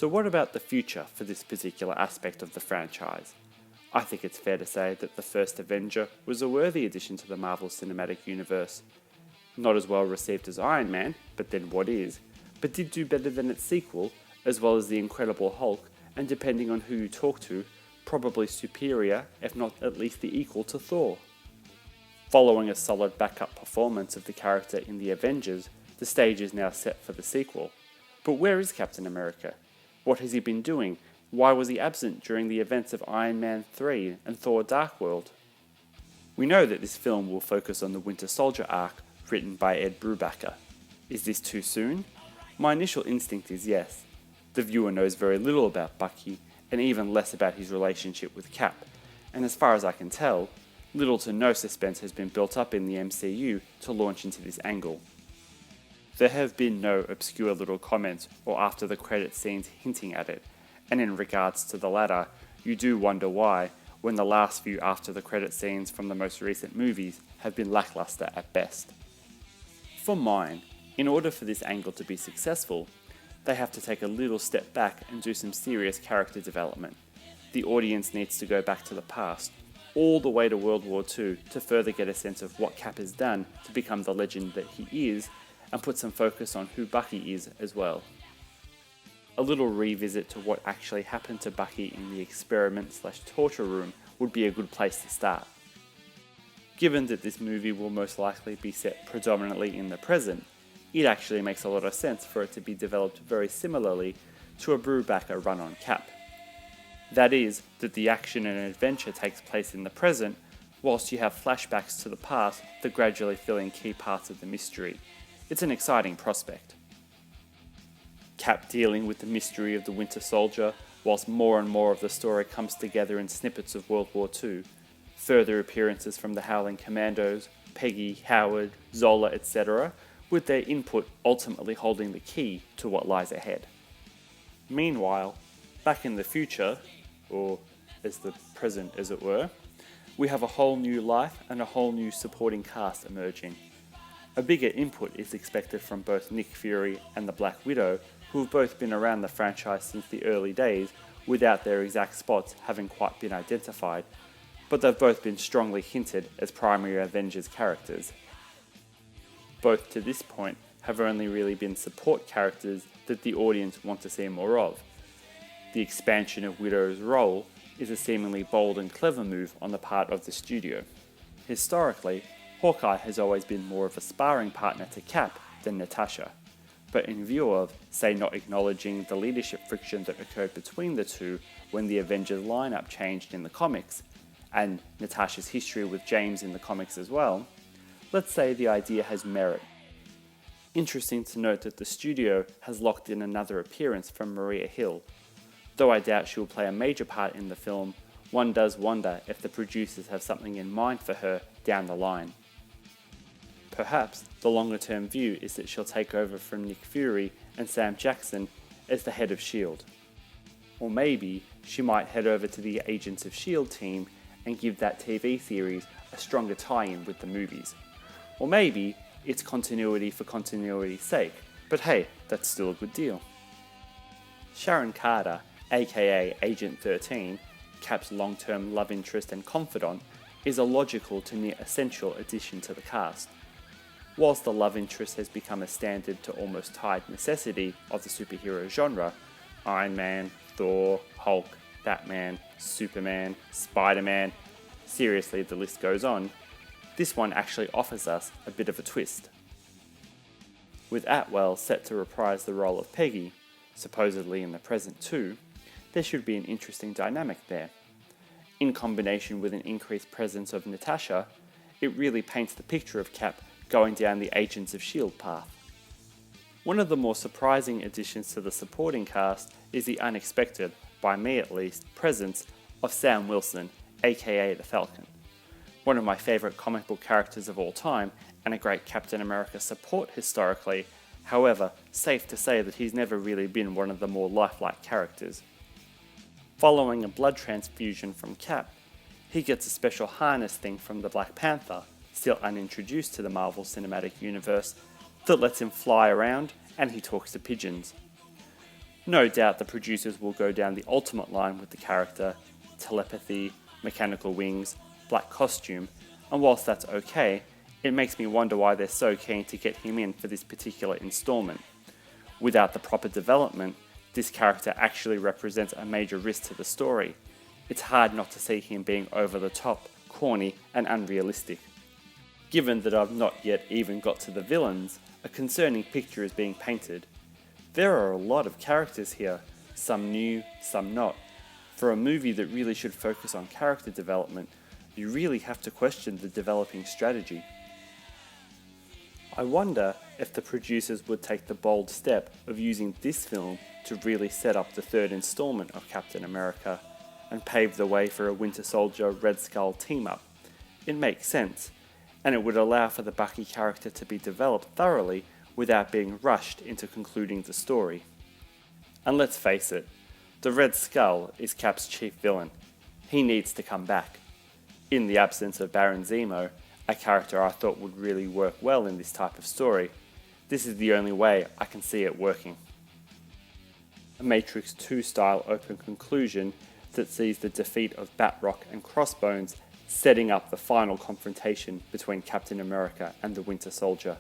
So what about the future for this particular aspect of the franchise? I think it's fair to say that the first Avenger was a worthy addition to the Marvel Cinematic Universe. Not as well received as Iron Man, but then what is, but did do better than its sequel, as well as the Incredible Hulk, and depending on who you talk to, probably superior, if not at least the equal to Thor. Following a solid backup performance of the character in the Avengers, the stage is now set for the sequel. But where is Captain America? What has he been doing? Why was he absent during the events of Iron Man 3 and Thor Dark World? We know that this film will focus on the Winter Soldier arc written by Ed Brubaker. Is this too soon? My initial instinct is yes. The viewer knows very little about Bucky and even less about his relationship with Cap, and as far as I can tell, little to no suspense has been built up in the MCU to launch into this angle. There have been no obscure little comments or after the credit scenes hinting at it, and in regards to the latter, you do wonder why, when the last few after the credit scenes from the most recent movies have been lackluster at best. For mine, in order for this angle to be successful, they have to take a little step back and do some serious character development. The audience needs to go back to the past, all the way to World War II, to further get a sense of what Cap has done to become the legend that he is, and put some focus on who Bucky is as well. A little revisit to what actually happened to Bucky in the experiment/torture room would be a good place to start. Given that this movie will most likely be set predominantly in the present, it actually makes a lot of sense for it to be developed very similarly to a Brubaker run on Cap. That is, that the action and adventure takes place in the present, whilst you have flashbacks to the past that gradually fill in key parts of the mystery. It's an exciting prospect. Cap dealing with the mystery of the Winter Soldier, whilst more and more of the story comes together in snippets of World War II, further appearances from the Howling Commandos, Peggy, Howard, Zola, etc., with their input ultimately holding the key to what lies ahead. Meanwhile, back in the future, or as the present as it were, we have a whole new life and a whole new supporting cast emerging. A bigger input is expected from both Nick Fury and the Black Widow, who have both been around the franchise since the early days without their exact spots having quite been identified, but they've both been strongly hinted as primary Avengers characters. Both to this point have only really been support characters that the audience want to see more of. The expansion of Widow's role is a seemingly bold and clever move on the part of the studio. Historically, Hawkeye has always been more of a sparring partner to Cap than Natasha, but in view of, say, not acknowledging the leadership friction that occurred between the two when the Avengers lineup changed in the comics, and Natasha's history with James in the comics as well, let's say the idea has merit. Interesting to note that the studio has locked in another appearance from Maria Hill. Though I doubt she will play a major part in the film, one does wonder if the producers have something in mind for her down the line. Perhaps the longer term view is that she'll take over from Nick Fury and Sam Jackson as the head of S.H.I.E.L.D. Or maybe she might head over to the Agents of S.H.I.E.L.D. team and give that TV series a stronger tie-in with the movies. Or maybe it's continuity for continuity's sake, but hey, that's still a good deal. Sharon Carter, aka Agent 13, Cap's long-term love interest and confidant, is a logical to near essential addition to the cast. Whilst the love interest has become a standard to almost tied necessity of the superhero genre, Iron Man, Thor, Hulk, Batman, Superman, Spider-Man, seriously the list goes on, this one actually offers us a bit of a twist. With Atwell set to reprise the role of Peggy, supposedly in the present too, there should be an interesting dynamic there. In combination with an increased presence of Natasha, it really paints the picture of Cap going down the Agents of S.H.I.E.L.D. path. One of the more surprising additions to the supporting cast is the unexpected, by me at least, presence of Sam Wilson, aka the Falcon. One of my favourite comic book characters of all time, and a great Captain America support historically, however, safe to say that he's never really been one of the more lifelike characters. Following a blood transfusion from Cap, he gets a special harness thing from the Black Panther, still unintroduced to the Marvel Cinematic Universe, that lets him fly around and he talks to pigeons. No doubt the producers will go down the ultimate line with the character, telepathy, mechanical wings, black costume, and whilst that's okay, it makes me wonder why they're so keen to get him in for this particular installment. Without the proper development, this character actually represents a major risk to the story. It's hard not to see him being over the top, corny, and unrealistic. Given that I've not yet even got to the villains, a concerning picture is being painted. There are a lot of characters here, some new, some not. For a movie that really should focus on character development, you really have to question the developing strategy. I wonder if the producers would take the bold step of using this film to really set up the third installment of Captain America and pave the way for a Winter Soldier Red Skull team-up. It makes sense, and it would allow for the Bucky character to be developed thoroughly without being rushed into concluding the story. And let's face it, the Red Skull is Cap's chief villain. He needs to come back. In the absence of Baron Zemo, a character I thought would really work well in this type of story, this is the only way I can see it working. A Matrix 2 style open conclusion that sees the defeat of Batroc and Crossbones setting up the final confrontation between Captain America and the Winter Soldier.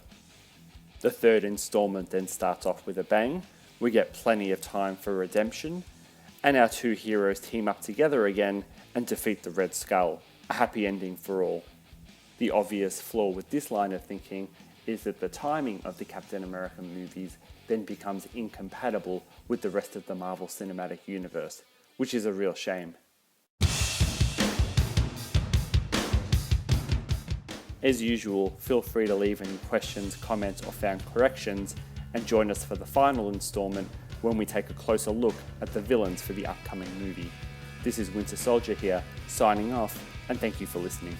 The third installment then starts off with a bang, we get plenty of time for redemption, and our two heroes team up together again and defeat the Red Skull, a happy ending for all. The obvious flaw with this line of thinking is that the timing of the Captain America movies then becomes incompatible with the rest of the Marvel Cinematic Universe, which is a real shame. As usual, feel free to leave any questions, comments, or found corrections, and join us for the final installment when we take a closer look at the villains for the upcoming movie. This is Winter Soldier here, signing off, and thank you for listening.